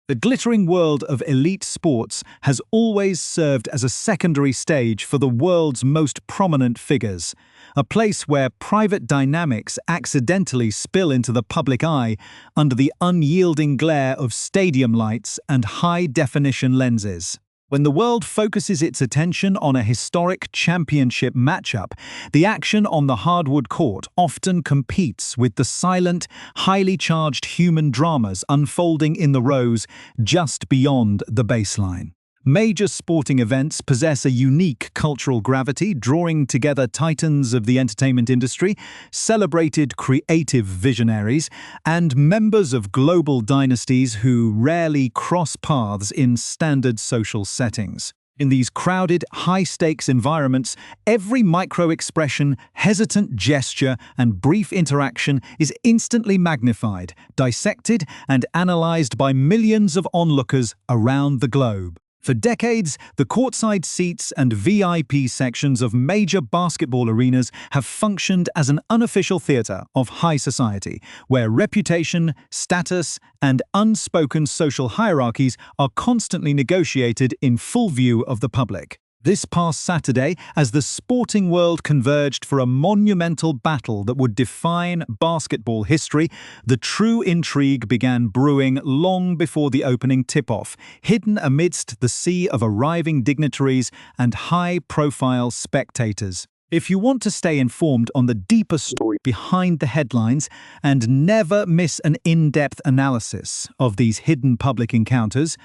The glittering world of elite sports has always served as a secondary stage for the world's most prominent figures, a place where private dynamics accidentally spill into the public eye under the unyielding glare of stadium lights and high-definition lenses. When the world focuses its attention on a historic championship matchup, the action on the hardwood court often competes with the silent, highly charged human dramas unfolding in the rows just beyond the baseline. Major sporting events possess a unique cultural gravity, drawing together titans of the entertainment industry, celebrated creative visionaries, and members of global dynasties who rarely cross paths in standard social settings. In these crowded, high-stakes environments, every micro-expression, hesitant gesture, and brief interaction is instantly magnified, dissected, and analyzed by millions of onlookers around the globe. For decades, the courtside seats and VIP sections of major basketball arenas have functioned as an unofficial theater of high society, where reputation, status, and unspoken social hierarchies are constantly negotiated in full view of the public. This past Saturday, as the sporting world converged for a monumental battle that would define basketball history, the true intrigue began brewing long before the opening tip-off, hidden amidst the sea of arriving dignitaries and high-profile spectators. If you want to stay informed on the deeper story behind the headlines and never miss an in-depth analysis of these hidden public encounters,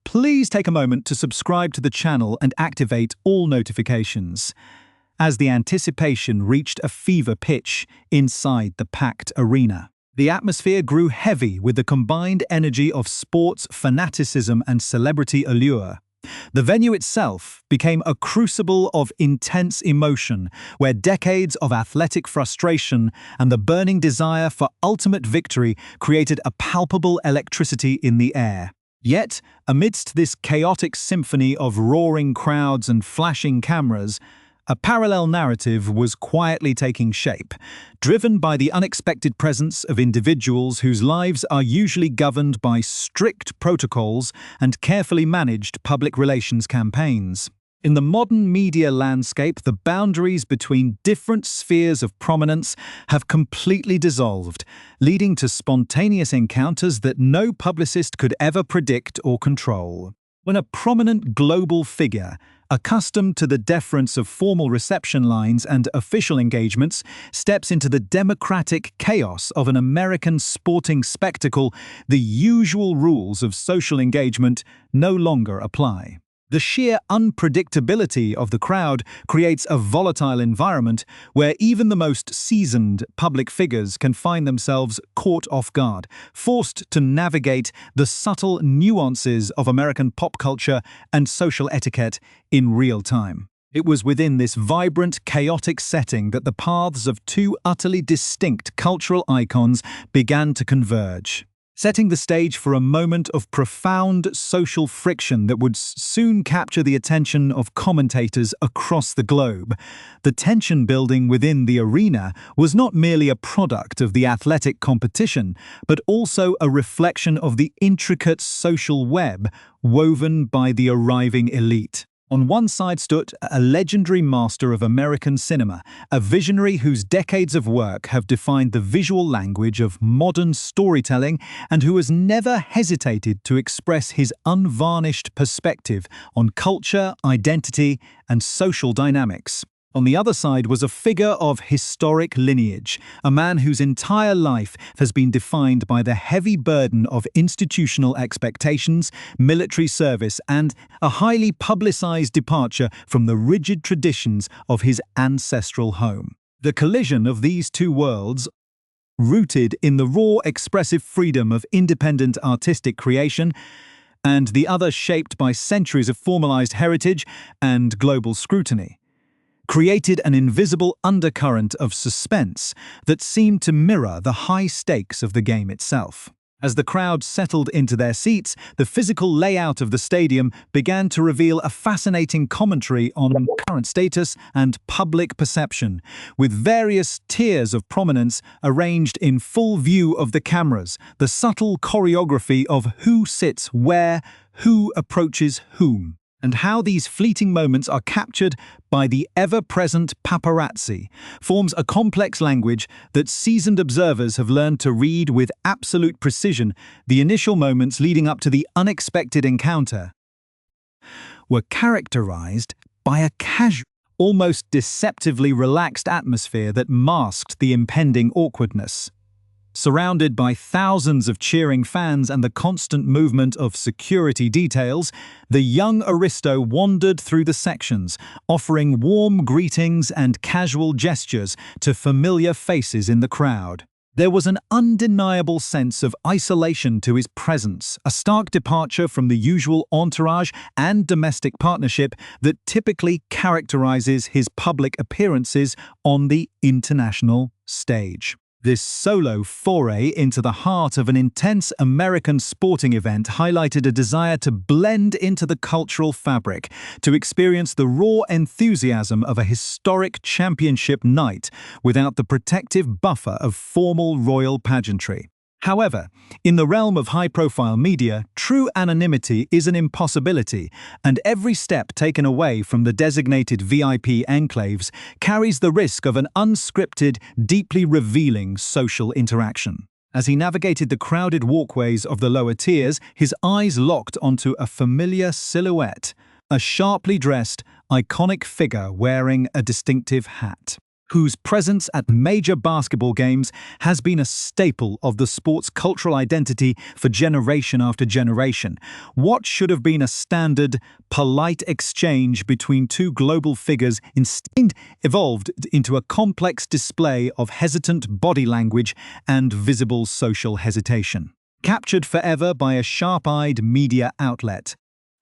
please take a moment to subscribe to the channel and activate all notifications. As the anticipation reached a fever pitch inside the packed arena, the atmosphere grew heavy with the combined energy of sports fanaticism and celebrity allure. The venue itself became a crucible of intense emotion, where decades of athletic frustration and the burning desire for ultimate victory created a palpable electricity in the air. Yet, amidst this chaotic symphony of roaring crowds and flashing cameras, a parallel narrative was quietly taking shape, driven by the unexpected presence of individuals whose lives are usually governed by strict protocols and carefully managed public relations campaigns. In the modern media landscape, the boundaries between different spheres of prominence have completely dissolved, leading to spontaneous encounters that no publicist could ever predict or control. When a prominent global figure, accustomed to the deference of formal reception lines and official engagements, steps into the democratic chaos of an American sporting spectacle, the usual rules of social engagement no longer apply. The sheer unpredictability of the crowd creates a volatile environment where even the most seasoned public figures can find themselves caught off guard, forced to navigate the subtle nuances of American pop culture and social etiquette in real time. It was within this vibrant, chaotic setting that the paths of two utterly distinct cultural icons began to converge, setting the stage for a moment of profound social friction that would soon capture the attention of commentators across the globe. The tension building within the arena was not merely a product of the athletic competition, but also a reflection of the intricate social web woven by the arriving elite. On one side stood a legendary master of American cinema, a visionary whose decades of work have defined the visual language of modern storytelling and who has never hesitated to express his unvarnished perspective on culture, identity, and social dynamics. On the other side was a figure of historic lineage, a man whose entire life has been defined by the heavy burden of institutional expectations, military service, and a highly publicized departure from the rigid traditions of his ancestral home. The collision of these two worlds, rooted in the raw expressive freedom of independent artistic creation, and the other shaped by centuries of formalized heritage and global scrutiny, created an invisible undercurrent of suspense that seemed to mirror the high stakes of the game itself. As the crowd settled into their seats, the physical layout of the stadium began to reveal a fascinating commentary on current status and public perception, with various tiers of prominence arranged in full view of the cameras, the subtle choreography of who sits where, who approaches whom, and how these fleeting moments are captured by the ever-present paparazzi forms a complex language that seasoned observers have learned to read with absolute precision. The initial moments leading up to the unexpected encounter were characterized by a casual, almost deceptively relaxed atmosphere that masked the impending awkwardness. Surrounded by thousands of cheering fans and the constant movement of security details, the young aristo wandered through the sections, offering warm greetings and casual gestures to familiar faces in the crowd. There was an undeniable sense of isolation to his presence, a stark departure from the usual entourage and domestic partnership that typically characterizes his public appearances on the international stage. This solo foray into the heart of an intense American sporting event highlighted a desire to blend into the cultural fabric, to experience the raw enthusiasm of a historic championship night without the protective buffer of formal royal pageantry. However, in the realm of high-profile media, true anonymity is an impossibility, and every step taken away from the designated VIP enclaves carries the risk of an unscripted, deeply revealing social interaction. As he navigated the crowded walkways of the lower tiers, his eyes locked onto a familiar silhouette, a sharply dressed, iconic figure wearing a distinctive hat, whose presence at major basketball games has been a staple of the sport's cultural identity for generation after generation. What should have been a standard, polite exchange between two global figures instead evolved into a complex display of hesitant body language and visible social hesitation. Captured forever by a sharp-eyed media outlet,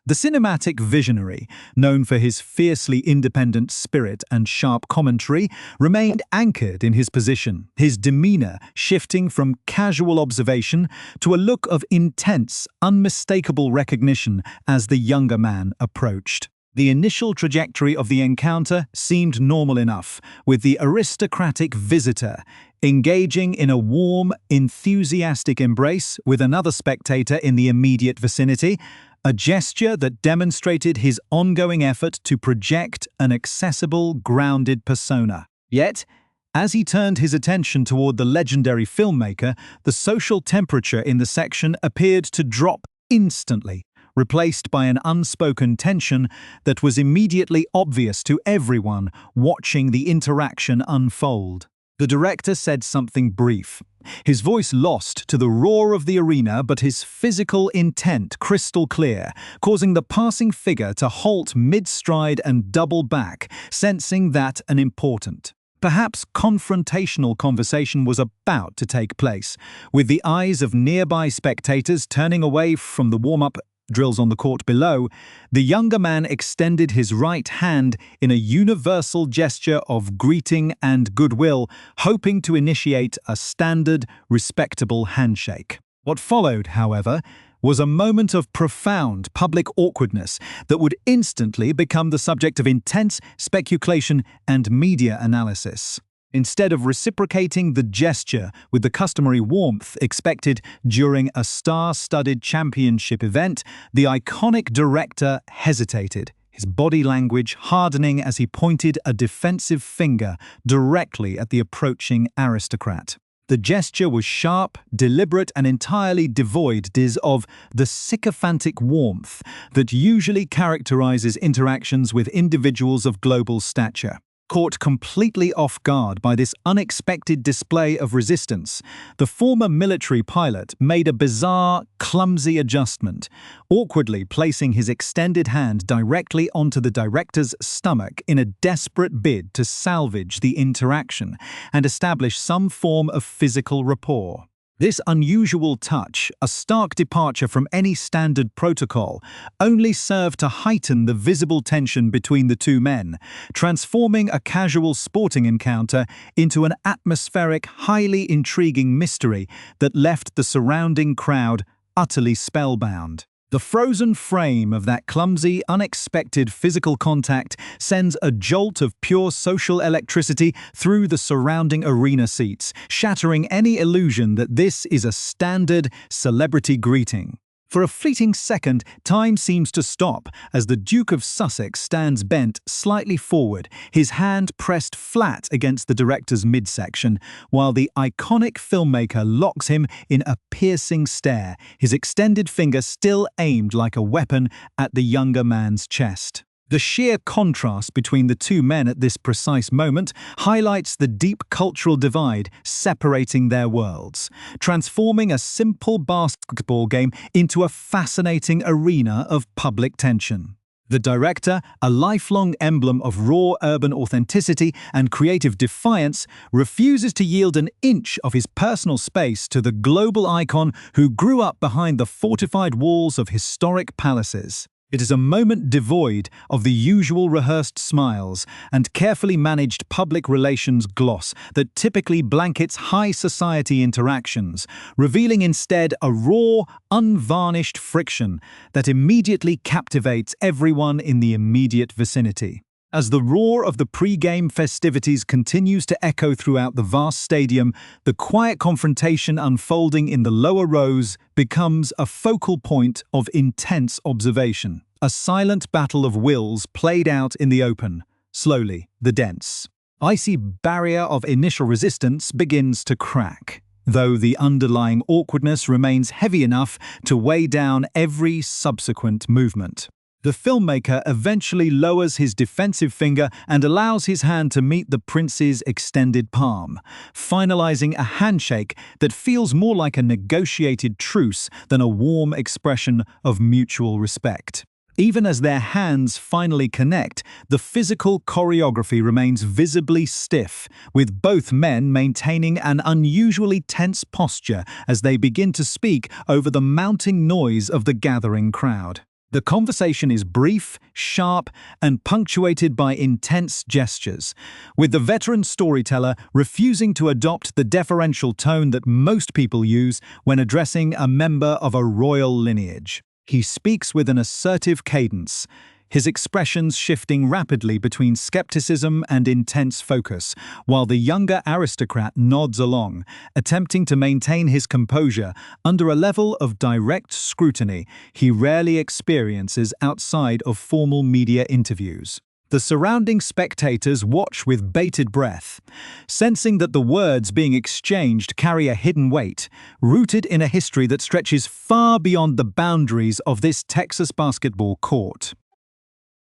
the cinematic visionary, known for his fiercely independent spirit and sharp commentary, remained anchored in his position, his demeanor shifting from casual observation to a look of intense, unmistakable recognition as the younger man approached. The initial trajectory of the encounter seemed normal enough, with the aristocratic visitor engaging in a warm, enthusiastic embrace with another spectator in the immediate vicinity, a gesture that demonstrated his ongoing effort to project an accessible, grounded persona. Yet, as he turned his attention toward the legendary filmmaker, the social temperature in the section appeared to drop instantly, replaced by an unspoken tension that was immediately obvious to everyone watching the interaction unfold. The director said something brief, his voice lost to the roar of the arena, but his physical intent crystal clear, causing the passing figure to halt mid-stride and double back, sensing that an important, perhaps confrontational conversation was about to take place. With the eyes of nearby spectators turning away from the warm-up drills on the court below, the younger man extended his right hand in a universal gesture of greeting and goodwill, hoping to initiate a standard, respectable handshake. What followed, however, was a moment of profound public awkwardness that would instantly become the subject of intense speculation and media analysis. Instead of reciprocating the gesture with the customary warmth expected during a star-studded championship event, the iconic director hesitated, his body language hardening as he pointed a defensive finger directly at the approaching aristocrat. The gesture was sharp, deliberate, and entirely devoid of the sycophantic warmth that usually characterizes interactions with individuals of global stature. Caught completely off guard by this unexpected display of resistance, the former military pilot made a bizarre, clumsy adjustment, awkwardly placing his extended hand directly onto the director's stomach in a desperate bid to salvage the interaction and establish some form of physical rapport. This unusual touch, a stark departure from any standard protocol, only served to heighten the visible tension between the two men, transforming a casual sporting encounter into an atmospheric, highly intriguing mystery that left the surrounding crowd utterly spellbound. The frozen frame of that clumsy, unexpected physical contact sends a jolt of pure social electricity through the surrounding arena seats, shattering any illusion that this is a standard celebrity greeting. For a fleeting second, time seems to stop as the Duke of Sussex stands bent slightly forward, his hand pressed flat against the director's midsection, while the iconic filmmaker locks him in a piercing stare, his extended finger still aimed like a weapon at the younger man's chest. The sheer contrast between the two men at this precise moment highlights the deep cultural divide separating their worlds, transforming a simple basketball game into a fascinating arena of public tension. The director, a lifelong emblem of raw urban authenticity and creative defiance, refuses to yield an inch of his personal space to the global icon who grew up behind the fortified walls of historic palaces. It is a moment devoid of the usual rehearsed smiles and carefully managed public relations gloss that typically blankets high society interactions, revealing instead a raw, unvarnished friction that immediately captivates everyone in the immediate vicinity. As the roar of the pre-game festivities continues to echo throughout the vast stadium, the quiet confrontation unfolding in the lower rows becomes a focal point of intense observation. A silent battle of wills played out in the open. Slowly, the dense, icy barrier of initial resistance begins to crack, though the underlying awkwardness remains heavy enough to weigh down every subsequent movement. The filmmaker eventually lowers his defensive finger and allows his hand to meet the prince's extended palm, finalizing a handshake that feels more like a negotiated truce than a warm expression of mutual respect. Even as their hands finally connect, the physical choreography remains visibly stiff, with both men maintaining an unusually tense posture as they begin to speak over the mounting noise of the gathering crowd. The conversation is brief, sharp, and punctuated by intense gestures, with the veteran storyteller refusing to adopt the deferential tone that most people use when addressing a member of a royal lineage. He speaks with an assertive cadence, his expressions shifting rapidly between skepticism and intense focus, while the younger aristocrat nods along, attempting to maintain his composure under a level of direct scrutiny he rarely experiences outside of formal media interviews. The surrounding spectators watch with bated breath, sensing that the words being exchanged carry a hidden weight, rooted in a history that stretches far beyond the boundaries of this Texas basketball court.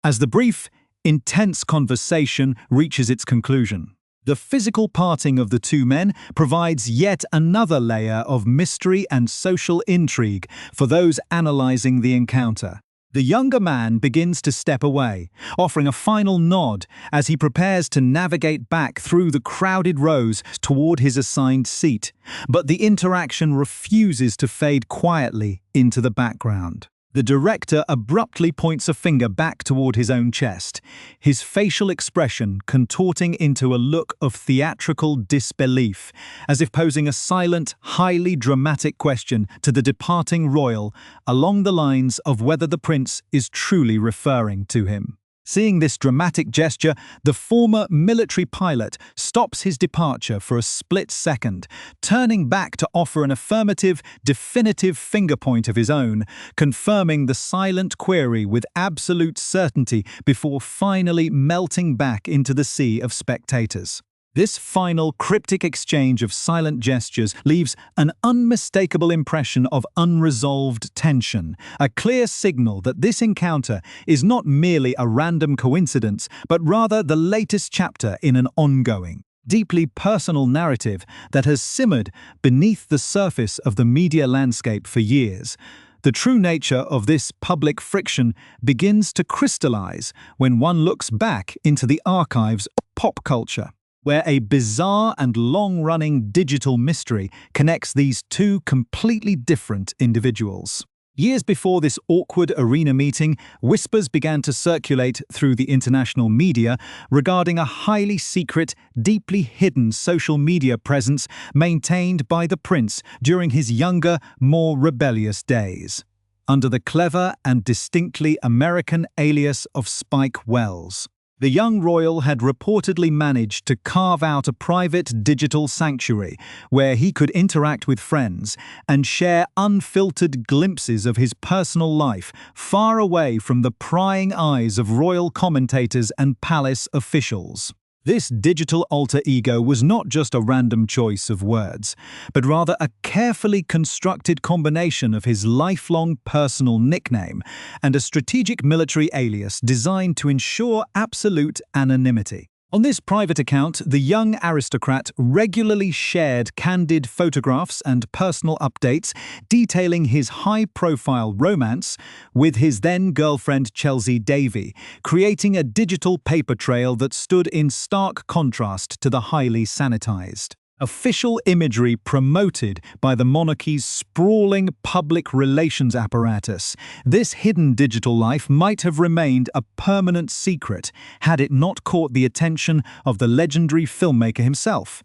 As the brief, intense conversation reaches its conclusion, the physical parting of the two men provides yet another layer of mystery and social intrigue for those analyzing the encounter. The younger man begins to step away, offering a final nod as he prepares to navigate back through the crowded rows toward his assigned seat, but the interaction refuses to fade quietly into the background. The director abruptly points a finger back toward his own chest, his facial expression contorting into a look of theatrical disbelief, as if posing a silent, highly dramatic question to the departing royal along the lines of whether the prince is truly referring to him. Seeing this dramatic gesture, the former military pilot stops his departure for a split second, turning back to offer an affirmative, definitive finger point of his own, confirming the silent query with absolute certainty before finally melting back into the sea of spectators. This final cryptic exchange of silent gestures leaves an unmistakable impression of unresolved tension, a clear signal that this encounter is not merely a random coincidence, but rather the latest chapter in an ongoing, deeply personal narrative that has simmered beneath the surface of the media landscape for years. The true nature of this public friction begins to crystallize when one looks back into the archives of pop culture. where a bizarre and long-running digital mystery connects these two completely different individuals. Years before this awkward arena meeting, whispers began to circulate through the international media regarding a highly secret, deeply hidden social media presence maintained by the prince during his younger, more rebellious days, under the clever and distinctly American alias of Spike Wells. The young royal had reportedly managed to carve out a private digital sanctuary where he could interact with friends and share unfiltered glimpses of his personal life, far away from the prying eyes of royal commentators and palace officials. This digital alter ego was not just a random choice of words, but rather a carefully constructed combination of his lifelong personal nickname and a strategic military alias designed to ensure absolute anonymity. On this private account, the young aristocrat regularly shared candid photographs and personal updates detailing his high-profile romance with his then-girlfriend Chelsea Davy, creating a digital paper trail that stood in stark contrast to the highly sanitized official imagery promoted by the monarchy's sprawling public relations apparatus. This hidden digital life might have remained a permanent secret had it not caught the attention of the legendary filmmaker himself,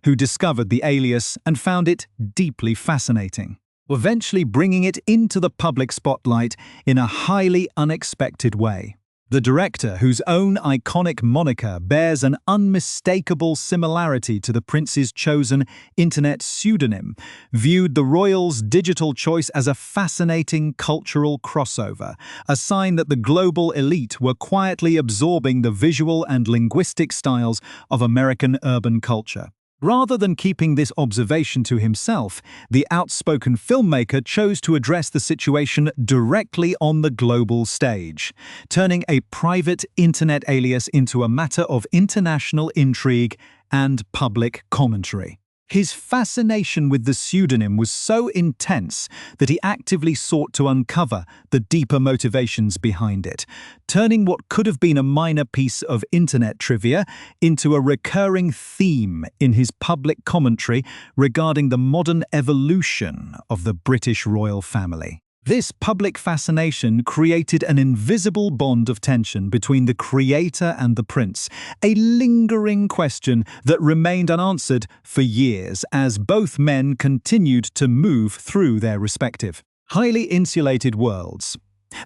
who discovered the alias and found it deeply fascinating, eventually bringing it into the public spotlight in a highly unexpected way. The director, whose own iconic moniker bears an unmistakable similarity to the prince's chosen internet pseudonym, viewed the royals' digital choice as a fascinating cultural crossover, a sign that the global elite were quietly absorbing the visual and linguistic styles of American urban culture. Rather than keeping this observation to himself, the outspoken filmmaker chose to address the situation directly on the global stage, turning a private internet alias into a matter of international intrigue and public commentary. His fascination with the pseudonym was so intense that he actively sought to uncover the deeper motivations behind it, turning what could have been a minor piece of internet trivia into a recurring theme in his public commentary regarding the modern evolution of the British royal family. This public fascination created an invisible bond of tension between the creator and the prince, a lingering question that remained unanswered for years as both men continued to move through their respective, highly insulated worlds.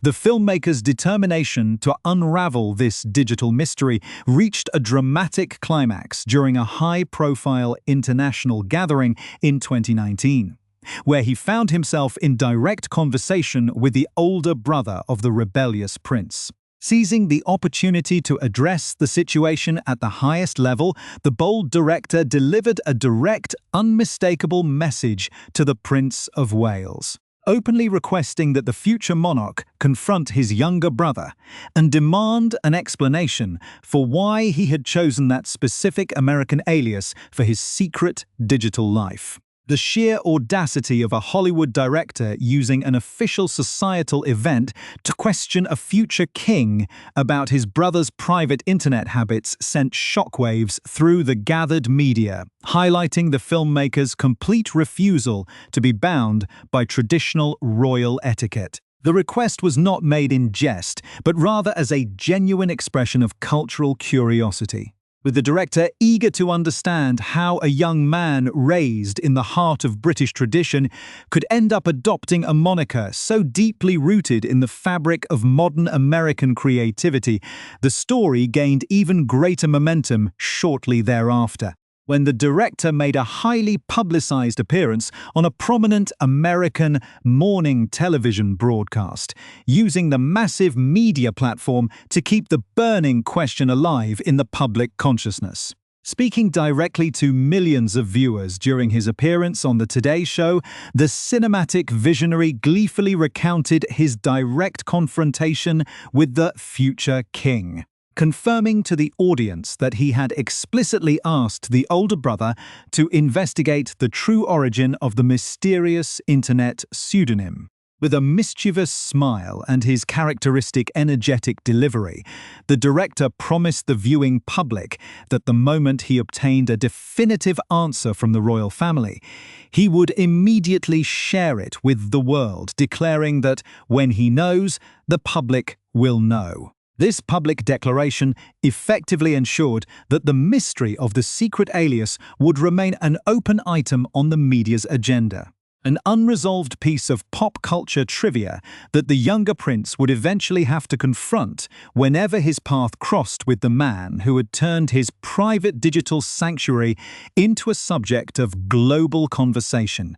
The filmmaker's determination to unravel this digital mystery reached a dramatic climax during a high-profile international gathering in 2019. Where he found himself in direct conversation with the older brother of the rebellious prince. Seizing the opportunity to address the situation at the highest level, the bold director delivered a direct, unmistakable message to the Prince of Wales, openly requesting that the future monarch confront his younger brother and demand an explanation for why he had chosen that specific American alias for his secret digital life. The sheer audacity of a Hollywood director using an official societal event to question a future king about his brother's private internet habits sent shockwaves through the gathered media, highlighting the filmmaker's complete refusal to be bound by traditional royal etiquette. The request was not made in jest, but rather as a genuine expression of cultural curiosity, with the director eager to understand how a young man raised in the heart of British tradition could end up adopting a moniker so deeply rooted in the fabric of modern American creativity. The story gained even greater momentum shortly thereafter, when the director made a highly publicized appearance on a prominent American morning television broadcast, using the massive media platform to keep the burning question alive in the public consciousness. Speaking directly to millions of viewers during his appearance on the Today Show, the cinematic visionary gleefully recounted his direct confrontation with the future king, confirming to the audience that he had explicitly asked the older brother to investigate the true origin of the mysterious internet pseudonym. With a mischievous smile and his characteristic energetic delivery, the director promised the viewing public that the moment he obtained a definitive answer from the royal family, he would immediately share it with the world, declaring that when he knows, the public will know. This public declaration effectively ensured that the mystery of the secret alias would remain an open item on the media's agenda. An unresolved piece of pop culture trivia that the younger prince would eventually have to confront whenever his path crossed with the man who had turned his private digital sanctuary into a subject of global conversation.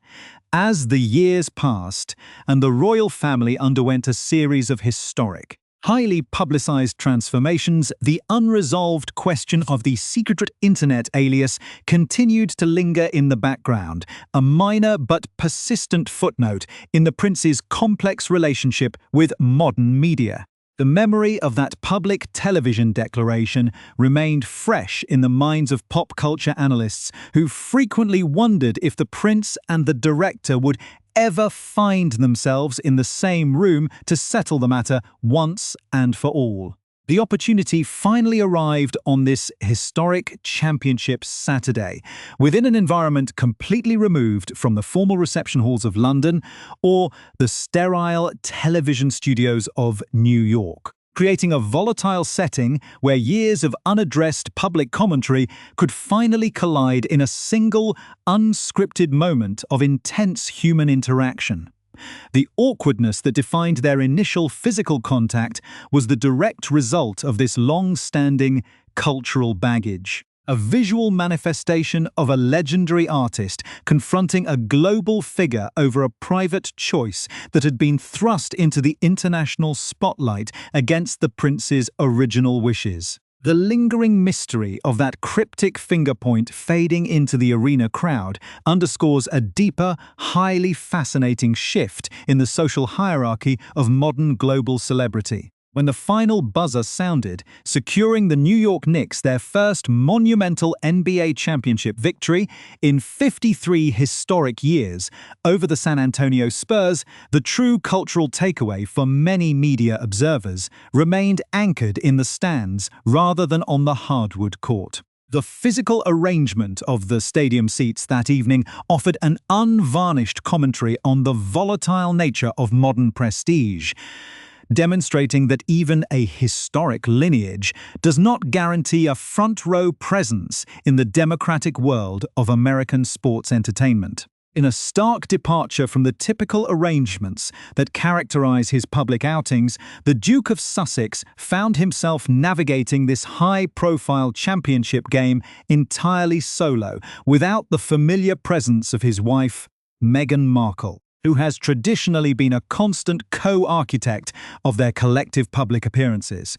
As the years passed and the royal family underwent a series of historic, highly publicized transformations, the unresolved question of the secret internet alias continued to linger in the background, a minor but persistent footnote in the prince's complex relationship with modern media. The memory of that public television declaration remained fresh in the minds of pop culture analysts who frequently wondered if the prince and the director would ever find themselves in the same room to settle the matter once and for all. The opportunity finally arrived on this historic championship Saturday, within an environment completely removed from the formal reception halls of London or the sterile television studios of New York, creating a volatile setting where years of unaddressed public commentary could finally collide in a single, unscripted moment of intense human interaction. The awkwardness that defined their initial physical contact was the direct result of this long-standing cultural baggage. A visual manifestation of a legendary artist confronting a global figure over a private choice that had been thrust into the international spotlight against the prince's original wishes. The lingering mystery of that cryptic finger point fading into the arena crowd underscores a deeper, highly fascinating shift in the social hierarchy of modern global celebrity. When the final buzzer sounded, securing the New York Knicks their first monumental NBA championship victory in 53 historic years over the San Antonio Spurs, the true cultural takeaway for many media observers remained anchored in the stands rather than on the hardwood court. The physical arrangement of the stadium seats that evening offered an unvarnished commentary on the volatile nature of modern prestige, demonstrating that even a historic lineage does not guarantee a front-row presence in the democratic world of American sports entertainment. In a stark departure from the typical arrangements that characterize his public outings, the Duke of Sussex found himself navigating this high-profile championship game entirely solo, without the familiar presence of his wife, Meghan Markle, who has traditionally been a constant co-architect of their collective public appearances.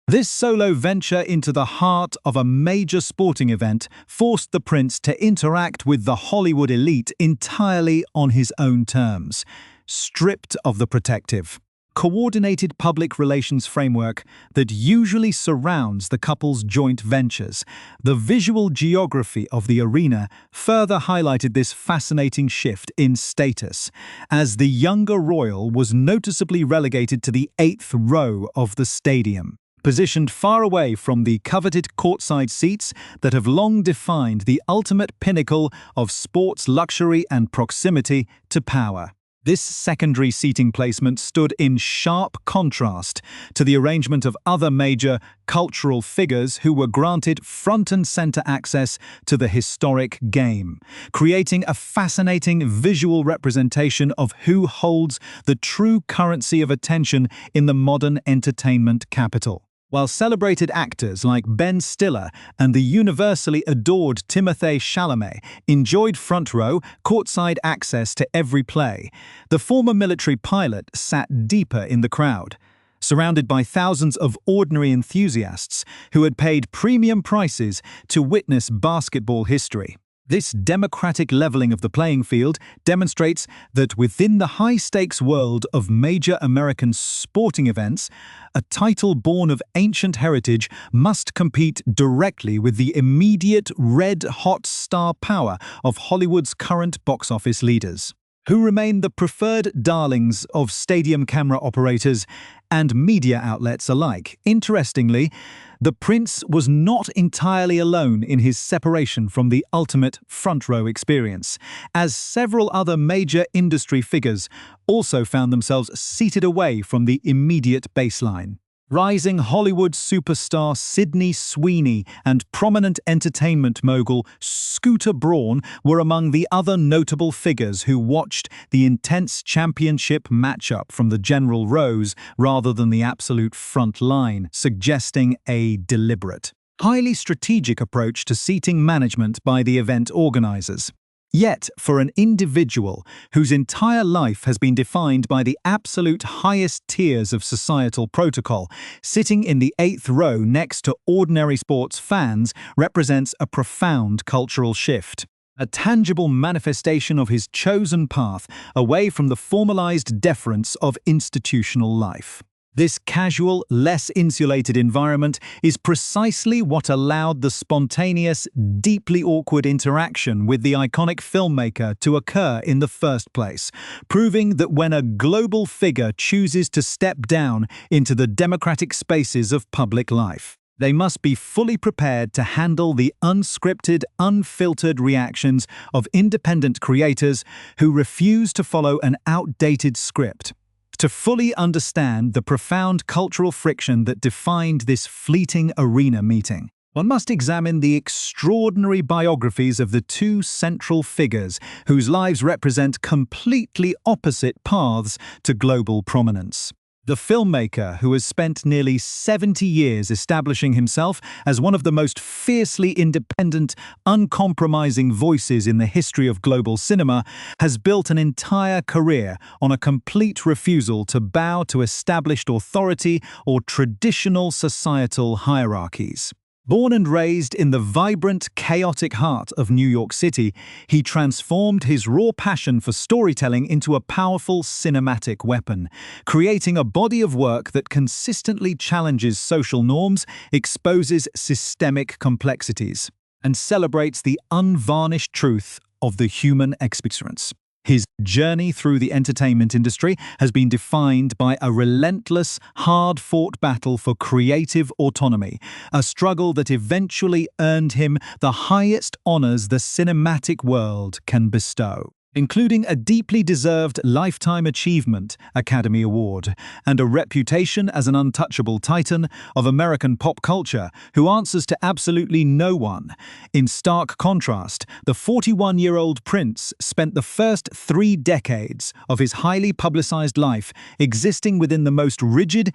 This solo venture into the heart of a major sporting event forced the prince to interact with the Hollywood elite entirely on his own terms, stripped of the protective, coordinated public relations framework that usually surrounds the couple's joint ventures. The visual geography of the arena further highlighted this fascinating shift in status, as the younger royal was noticeably relegated to the 8th row of the stadium, positioned far away from the coveted courtside seats that have long defined the ultimate pinnacle of sports luxury and proximity to power. This secondary seating placement stood in sharp contrast to the arrangement of other major cultural figures who were granted front-and-center access to the historic game, creating a fascinating visual representation of who holds the true currency of attention in the modern entertainment capital. While celebrated actors like Ben Stiller and the universally adored Timothée Chalamet enjoyed front-row, courtside access to every play, the former military pilot sat deeper in the crowd, surrounded by thousands of ordinary enthusiasts who had paid premium prices to witness basketball history. This democratic leveling of the playing field demonstrates that within the high-stakes world of major American sporting events, a title born of ancient heritage must compete directly with the immediate red-hot star power of Hollywood's current box office leaders. who remain the preferred darlings of stadium camera operators and media outlets alike. Interestingly, the Prince was not entirely alone in his separation from the ultimate front-row experience, as several other major industry figures also found themselves seated away from the immediate baseline. Rising Hollywood superstar Sydney Sweeney and prominent entertainment mogul Scooter Braun were among the other notable figures who watched the intense championship matchup from the general rows rather than the absolute front line, suggesting a deliberate, highly strategic approach to seating management by the event organizers. Yet, for an individual whose entire life has been defined by the absolute highest tiers of societal protocol, sitting in the 8th row next to ordinary sports fans represents a profound cultural shift, a tangible manifestation of his chosen path away from the formalized deference of institutional life. This casual, less insulated environment is precisely what allowed the spontaneous, deeply awkward interaction with the iconic filmmaker to occur in the first place, proving that when a global figure chooses to step down into the democratic spaces of public life, they must be fully prepared to handle the unscripted, unfiltered reactions of independent creators who refuse to follow an outdated script. To fully understand the profound cultural friction that defined this fleeting arena meeting, one must examine the extraordinary biographies of the two central figures whose lives represent completely opposite paths to global prominence. The filmmaker, who has spent nearly 70 years establishing himself as one of the most fiercely independent, uncompromising voices in the history of global cinema, has built an entire career on a complete refusal to bow to established authority or traditional societal hierarchies. Born and raised in the vibrant, chaotic heart of New York City, he transformed his raw passion for storytelling into a powerful cinematic weapon, creating a body of work that consistently challenges social norms, exposes systemic complexities, and celebrates the unvarnished truth of the human experience. His journey through the entertainment industry has been defined by a relentless, hard-fought battle for creative autonomy, a struggle that eventually earned him the highest honors the cinematic world can bestow, including a deeply deserved Lifetime Achievement Academy Award and a reputation as an untouchable titan of American pop culture who answers to absolutely no one. In stark contrast, the 41-year-old Prince spent the first 3 decades of his highly publicized life existing within the most rigid,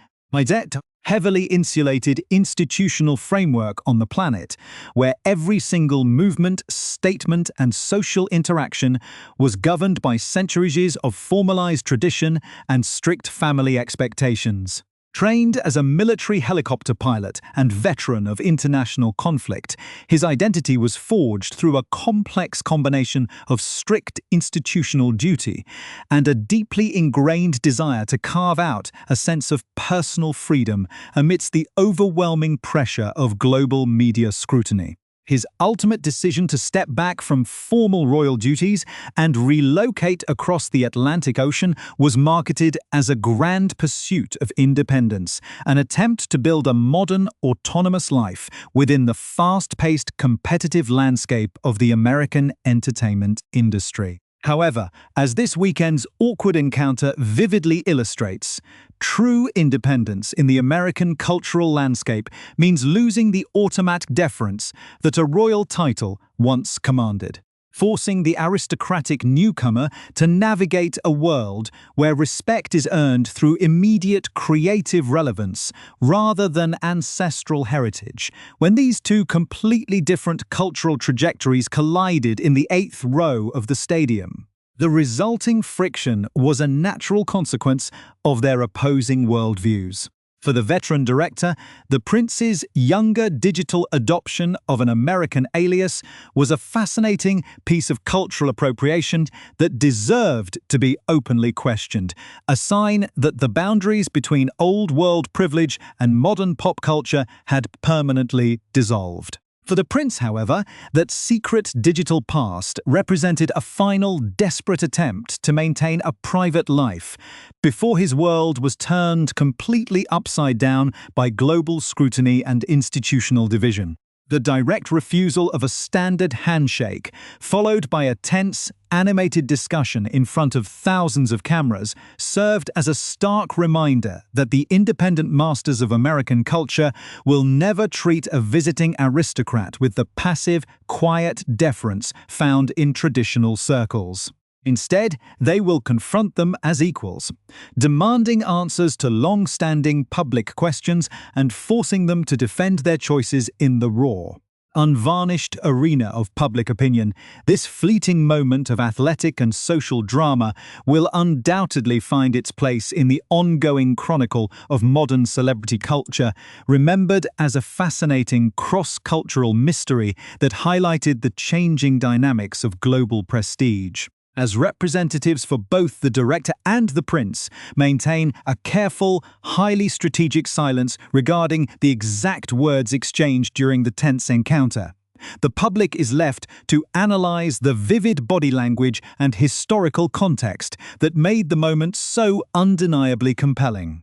heavily insulated institutional framework on the planet, where every single movement, statement, and social interaction was governed by centuries of formalized tradition and strict family expectations. Trained as a military helicopter pilot and veteran of international conflict, his identity was forged through a complex combination of strict institutional duty and a deeply ingrained desire to carve out a sense of personal freedom amidst the overwhelming pressure of global media scrutiny. His ultimate decision to step back from formal royal duties and relocate across the Atlantic Ocean was marketed as a grand pursuit of independence, an attempt to build a modern, autonomous life within the fast-paced, competitive landscape of the American entertainment industry. However, as this weekend's awkward encounter vividly illustrates, true independence in the American cultural landscape means losing the automatic deference that a royal title once commanded, forcing the aristocratic newcomer to navigate a world where respect is earned through immediate creative relevance rather than ancestral heritage. When these two completely different cultural trajectories collided in the 8th row of the stadium, the resulting friction was a natural consequence of their opposing worldviews. For the veteran director, the Prince's younger digital adoption of an American alias was a fascinating piece of cultural appropriation that deserved to be openly questioned, a sign that the boundaries between old-world privilege and modern pop culture had permanently dissolved. For the prince, however, that secret digital past represented a final desperate attempt to maintain a private life before his world was turned completely upside down by global scrutiny and institutional division. The direct refusal of a standard handshake, followed by a tense, animated discussion in front of thousands of cameras, served as a stark reminder that the independent masters of American culture will never treat a visiting aristocrat with the passive, quiet deference found in traditional circles. Instead, they will confront them as equals, demanding answers to long-standing public questions and forcing them to defend their choices in the raw, unvarnished arena of public opinion. This fleeting moment of athletic and social drama will undoubtedly find its place in the ongoing chronicle of modern celebrity culture, remembered as a fascinating cross-cultural mystery that highlighted the changing dynamics of global prestige. As representatives for both the director and the prince maintain a careful, highly strategic silence regarding the exact words exchanged during the tense encounter, the public is left to analyze the vivid body language and historical context that made the moment so undeniably compelling.